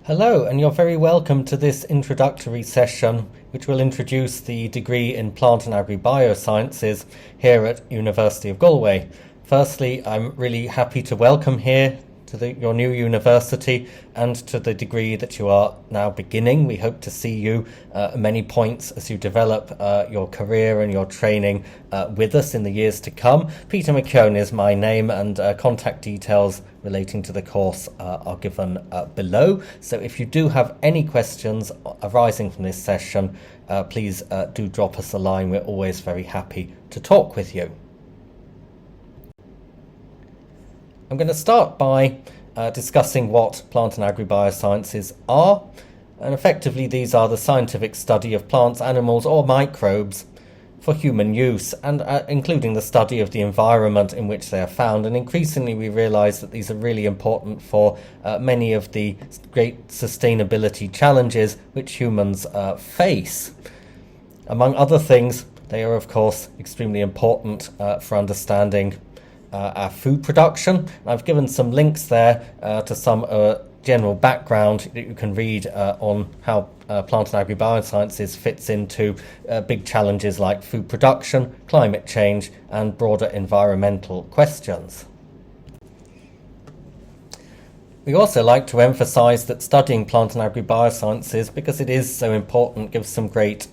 Hello, and you're very welcome to this introductory session, which will introduce the degree in Plant and AgriBiosciences here at University of Galway. Firstly, I'm really happy to welcome here to your new university and to the degree that you are now beginning. We hope to see you at many points as you develop your career and your training with us in the years to come. Peter McKeown is my name, and contact details relating to the course are given below. So if you do have any questions arising from this session, please do drop us a line. We're always very happy to talk with you. I'm going to start by discussing what plant and agribiosciences are, and effectively these are the scientific study of plants, animals or microbes for human use, and including the study of the environment in which they are found. And increasingly we realise that these are really important for many of the great sustainability challenges which humans face. Among other things, they are of course extremely important for understanding our food production. I've given some links there to some general background that you can read on how plant and agribiosciences fits into big challenges like food production, climate change, and broader environmental questions. We also like to emphasise that studying plant and agribiosciences, because it is so important, gives some great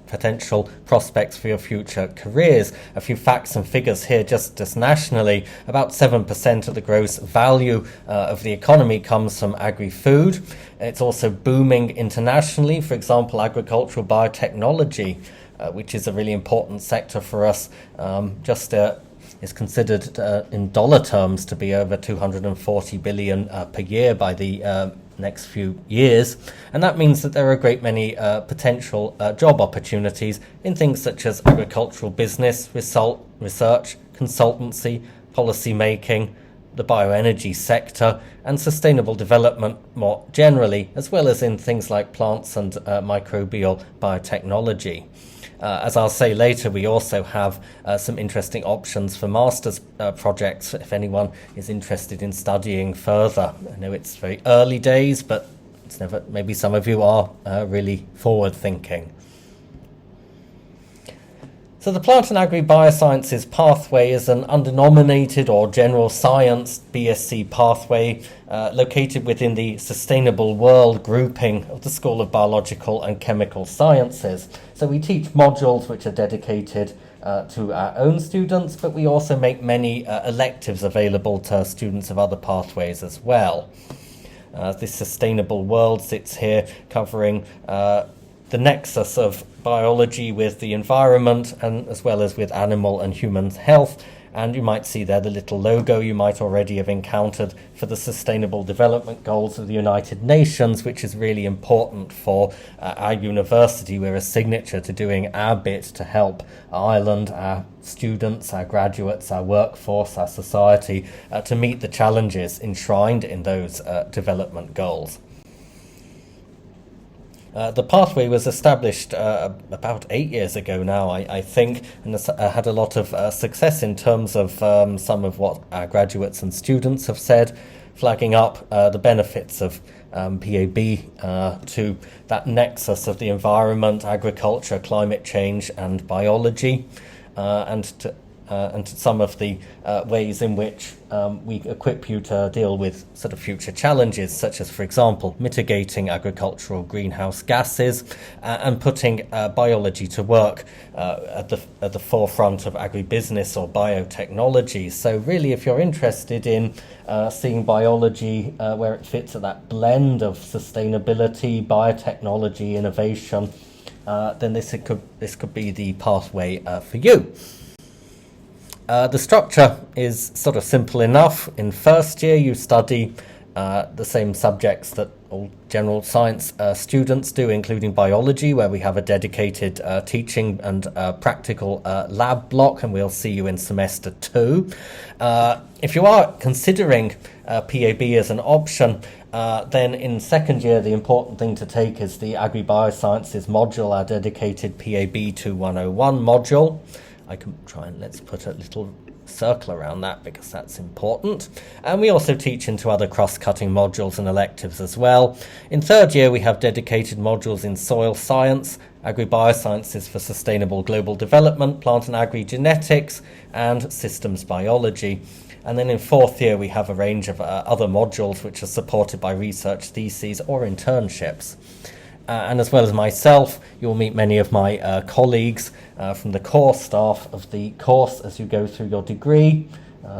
potential prospects for your future careers. A few facts and figures here, just nationally. About 7% of the gross value of the economy comes from agri-food. It's also booming internationally. For example, agricultural biotechnology, which is a really important sector for us, is considered in dollar terms to be over 240 billion per year by the next few years, and that means that there are a great many potential job opportunities in things such as agricultural business, research, consultancy, policy making, the bioenergy sector, and sustainable development more generally, as well as in things like plants and microbial biotechnology. As I'll say later, we also have some interesting options for master's projects if anyone is interested in studying further. I know it's very early days, but maybe some of you are really forward-thinking. So the Plant and Agribiosciences pathway is an undenominated or general science BSc pathway located within the Sustainable World grouping of the School of Biological and Chemical Sciences. So we teach modules which are dedicated to our own students, but we also make many electives available to students of other pathways as well. This Sustainable World sits here covering the nexus of biology with the environment, and as well as with animal and human health. And you might see there the little logo you might already have encountered for the Sustainable Development Goals of the United Nations, which is really important for our university. We're a signature to doing our bit to help Ireland, our students, our graduates, our workforce, our society to meet the challenges enshrined in those development goals. The pathway was established about 8 years ago now, I think, and has had a lot of success in terms of some of what our graduates and students have said, flagging up the benefits of PAB to that nexus of the environment, agriculture, climate change and biology, and to some of the ways in which we equip you to deal with sort of future challenges, such as, for example, mitigating agricultural greenhouse gases and putting biology to work at the forefront of agribusiness or biotechnology. So really, if you're interested in seeing biology where it fits at that blend of sustainability, biotechnology, innovation, then this could be the pathway for you. The structure is sort of simple enough. In first year you study the same subjects that all general science students do, including biology, where we have a dedicated teaching and practical lab block, and we'll see you in semester 2. If you are considering PAB as an option, then in second year the important thing to take is the AgriBiosciences module, our dedicated PAB 2101 module. I can try and let's put a little circle around that because that's important. And we also teach into other cross-cutting modules and electives as well. In third year, we have dedicated modules in soil science, AgriBiosciences for sustainable global development, plant and agri-genetics, and systems biology. And then in fourth year, we have a range of other modules which are supported by research theses or internships. And as well as myself, you'll meet many of my colleagues from the core staff of the course as you go through your degree.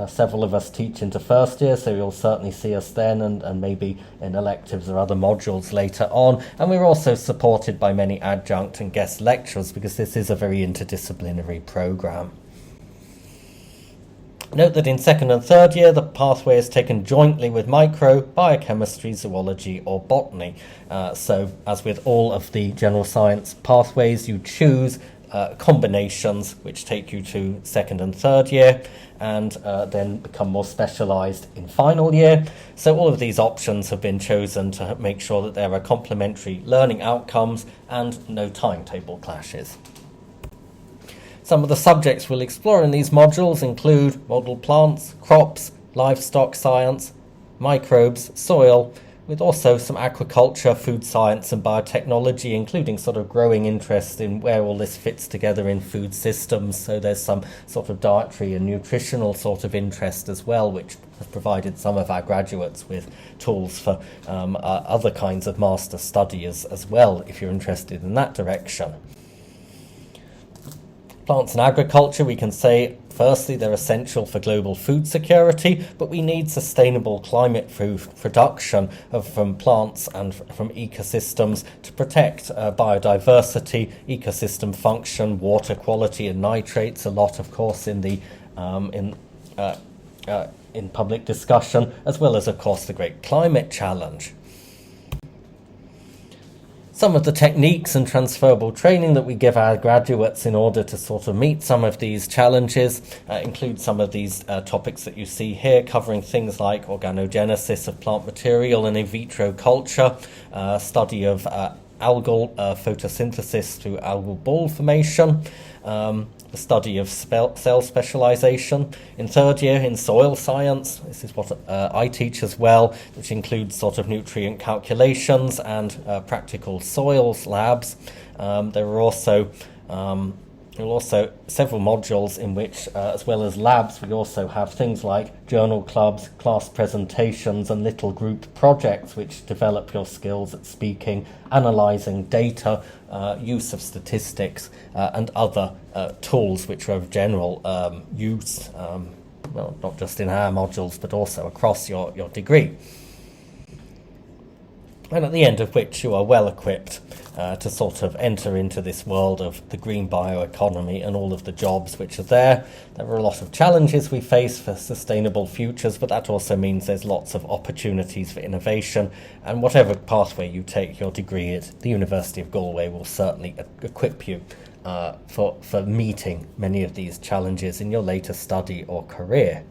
Several of us teach into first year, so you'll certainly see us then and maybe in electives or other modules later on. And we're also supported by many adjunct and guest lecturers because this is a very interdisciplinary programme. Note that in second and third year, the pathway is taken jointly with micro, biochemistry, zoology or botany. So as with all of the general science pathways, you choose combinations which take you to second and third year and then become more specialised in final year. So all of these options have been chosen to make sure that there are complementary learning outcomes and no timetable clashes. Some of the subjects we'll explore in these modules include model plants, crops, livestock science, microbes, soil, with also some aquaculture, food science and biotechnology, including sort of growing interest in where all this fits together in food systems. So there's some sort of dietary and nutritional sort of interest as well, which has provided some of our graduates with tools for other kinds of master study as well, if you're interested in that direction. Plants and agriculture, we can say, firstly, they're essential for global food security, but we need sustainable climate-proof production from plants and from ecosystems to protect biodiversity, ecosystem function, water quality and nitrates, a lot, of course, in the in public discussion, as well as, of course, the great climate challenge. Some of the techniques and transferable training that we give our graduates in order to sort of meet some of these challenges include some of these topics that you see here, covering things like organogenesis of plant material and in vitro culture, study of algal photosynthesis through algal ball formation, the study of cell specialization. In third year, in soil science, this is what I teach as well, which includes sort of nutrient calculations and practical soils labs. There are also several modules in which, as well as labs, we also have things like journal clubs, class presentations, and little group projects which develop your skills at speaking, analysing data, use of statistics, and other tools which are of general use, well, not just in our modules, but also across your degree. And at the end of which you are well equipped to sort of enter into this world of the green bioeconomy and all of the jobs which are there. There are a lot of challenges we face for sustainable futures, but that also means there's lots of opportunities for innovation, and whatever pathway you take your degree at, the University of Galway will certainly equip you for meeting many of these challenges in your later study or career.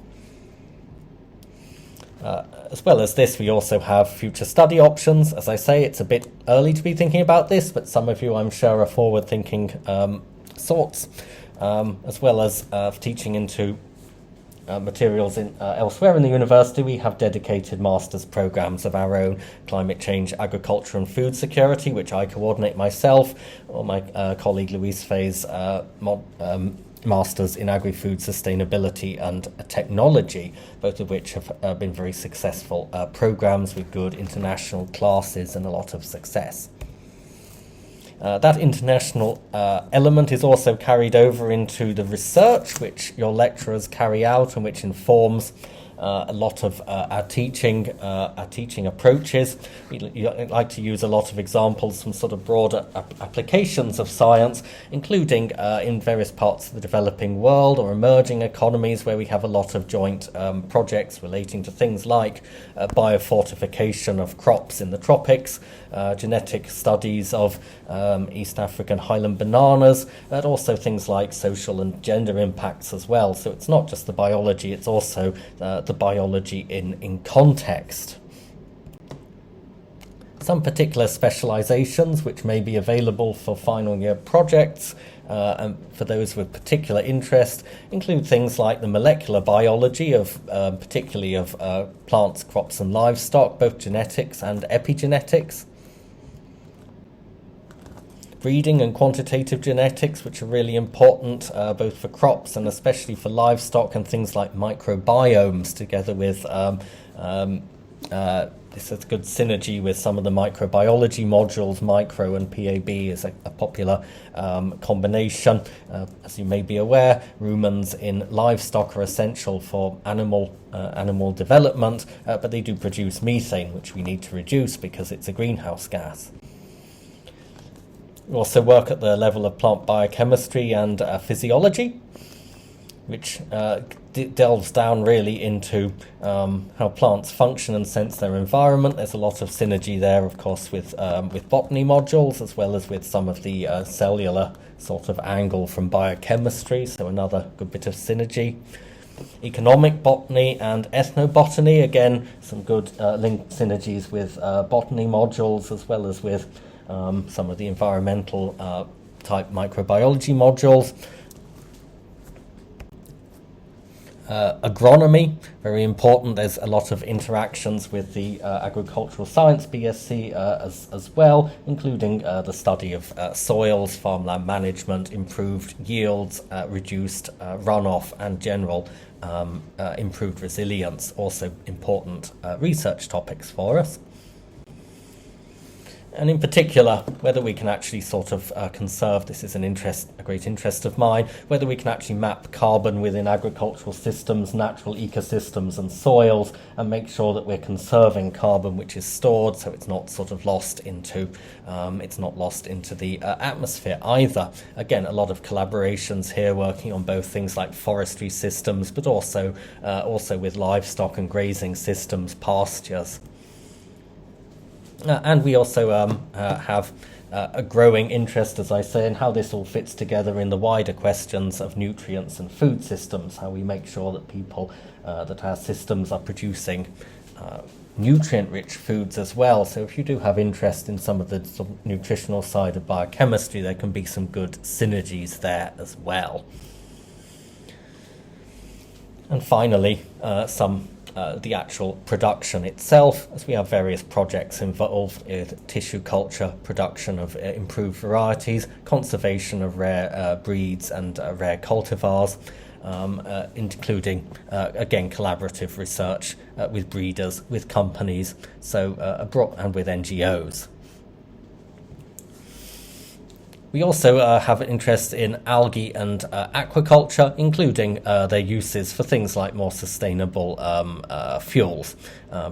As well as this, we also have future study options. As I say, it's a bit early to be thinking about this, but some of you, I'm sure, are forward-thinking sorts, as well as teaching into materials elsewhere in the university. We have dedicated master's programs of our own: climate change, agriculture and food security, which I coordinate myself, or my colleague Louise Fay's Masters in Agri-Food Sustainability and Technology, both of which have been very successful programs with good international classes and a lot of success. That international element is also carried over into the research which your lecturers carry out and which informs a lot of our teaching approaches. We like to use a lot of examples from sort of broader applications of science, including in various parts of the developing world or emerging economies where we have a lot of joint projects relating to things like biofortification of crops in the tropics, genetic studies of East African highland bananas, and also things like social and gender impacts as well. So it's not just the biology, it's also the biology in context. Some particular specializations which may be available for final year projects and for those with particular interest, include things like the molecular biology of particularly of plants, crops and livestock, both genetics and epigenetics. Breeding and quantitative genetics, which are really important both for crops and especially for livestock, and things like microbiomes, together with this has good synergy with some of the microbiology modules. Micro and PAB is a popular combination. As you may be aware, rumens in livestock are essential for animal development, but they do produce methane, which we need to reduce because it's a greenhouse gas. We also work at the level of plant biochemistry and physiology, which delves down really into how plants function and sense their environment. There's a lot of synergy there, of course, with botany modules, as well as with some of the cellular sort of angle from biochemistry, so another good bit of synergy. Economic botany and ethnobotany, again, some good link synergies with botany modules, as well as with some of the environmental type microbiology modules. Agronomy, very important. There's a lot of interactions with the agricultural science BSc as well, including the study of soils, farmland management, improved yields, reduced runoff, and general improved resilience. Also important research topics for us. And in particular, whether we can actually sort of conserve, this is a great interest of mine, whether we can actually map carbon within agricultural systems, natural ecosystems and soils, and make sure that we're conserving carbon which is stored, so it's not sort of lost into the atmosphere either. Again, a lot of collaborations here, working on both things like forestry systems, but also with livestock and grazing systems, pastures. And we also have a growing interest, as I say, in how this all fits together in the wider questions of nutrients and food systems, how we make sure that that our systems are producing nutrient-rich foods as well. So if you do have interest in some of the sort of nutritional side of biochemistry, there can be some good synergies there as well. And finally, the actual production itself, as we have various projects involved with tissue culture, production of improved varieties, conservation of rare breeds and rare cultivars, including, again, collaborative research with breeders, with companies, and with NGOs. We also have an interest in algae and aquaculture, including their uses for things like more sustainable fuels,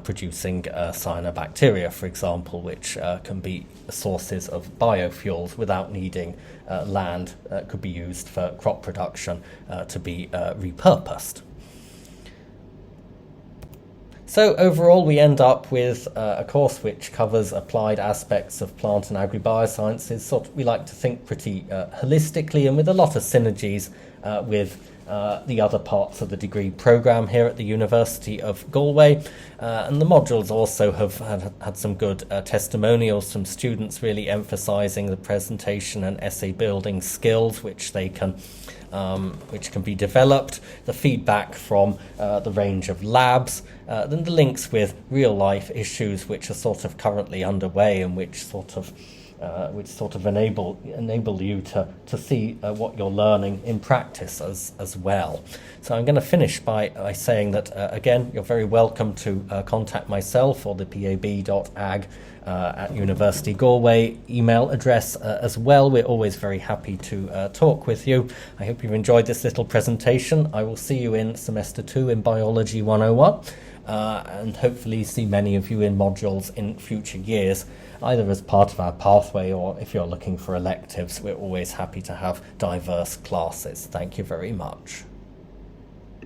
producing cyanobacteria, for example, which can be sources of biofuels without needing land, could be used for crop production to be repurposed. So overall, we end up with a course which covers applied aspects of plant and agribiosciences. We like to think pretty holistically and with a lot of synergies with the other parts of the degree programme here at the University of Galway. And the modules also have had some good testimonials from students really emphasising the presentation and essay building skills which can be developed, the feedback from the range of labs, then the links with real life issues which are sort of currently underway and which sort of enable you to see what you're learning in practice as well. So I'm going to finish by saying that, again, you're very welcome to contact myself or the pab.ag at University Galway email address as well. We're always very happy to talk with you. I hope you've enjoyed this little presentation. I will see you in Semester 2 in Biology 101 and hopefully see many of you in modules in future years, either as part of our pathway or if you're looking for electives. We're always happy to have diverse classes. Thank you very much.